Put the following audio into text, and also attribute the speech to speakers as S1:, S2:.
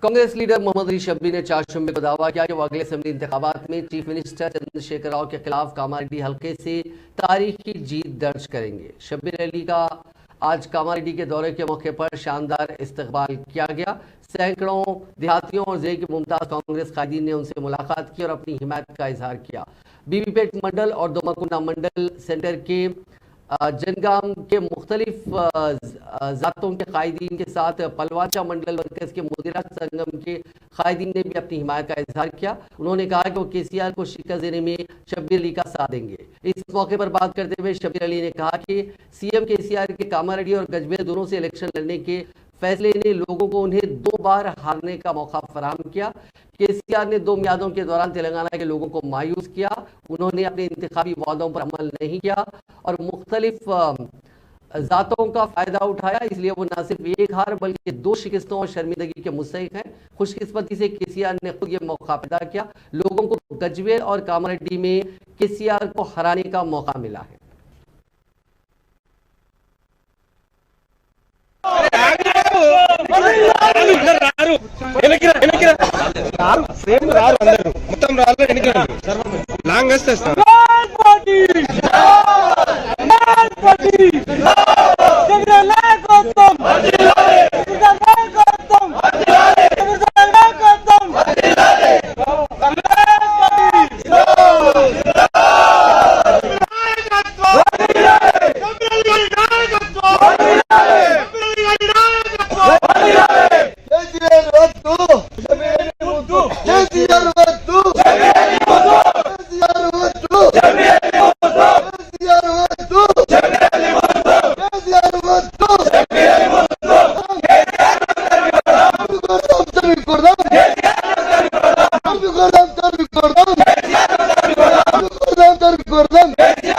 S1: Congress leader Mohammad Ali शब्बी ने चारशंबे को दावा किया कि वो अगले असेंबली इंतखाबात में चीफ मिनिस्टर चंद्रशेखर राव के खिलाफ कामारेड्डी हल्के से तारीखी जीत दर्ज करेंगे। शब्बीर अली का आज कामारेड्डी के दौरे के मौके पर शानदार इस्तकबाल किया गया। सैकड़ों देहातियों और ज़िले के मुमताज़ कांग्रेस कायदीन ने उनसे मुलाकात की और अपनी हिमायत का इजहार किया। बीबीपेट मंडल और दोमाकुंडा मंडल सेंटर के जनगाम के मुख्तलिफ ज़ातों के कायदीन के साथ पलवाचा मंडल मरकज़ के मुदीरा संगम के कायदीन ने भी अपनी हिमायत का इजहार किया। उन्होंने कहा कि वो केसीआर को शिकस्त देने में शब्बीर अली का साथ देंगे। इस मौके पर बात करते हुए शब्बीर अली ने कहा कि सीएम केसीआर के कामारेड्डी और गजबेल दोनों से इलेक्शन लड़ने के फैसले ने लोगों को उन्हें 2 बार हारने का मौका फराहम किया। केसीआर ने 2 मियादों के दौरान तेलंगाना के लोगों को मायूस किया। उन्होंने अपने इंतखाबी वादों पर अमल नहीं किया और मुख्तलिफ ज़ातों का फ़ायदा उठाया। इसलिए वो न सिर्फ एक हार बल्कि 2 शिकस्तों और शर्मिंदगी के मुस्तहिक हैं। खुशकिस्मती से केसीआर ने खुद ये मौका पैदा किया। लोगों को गजवेल और कामारेड्डी में केसीआर को हराने का मौका मिला है।
S2: Gordon.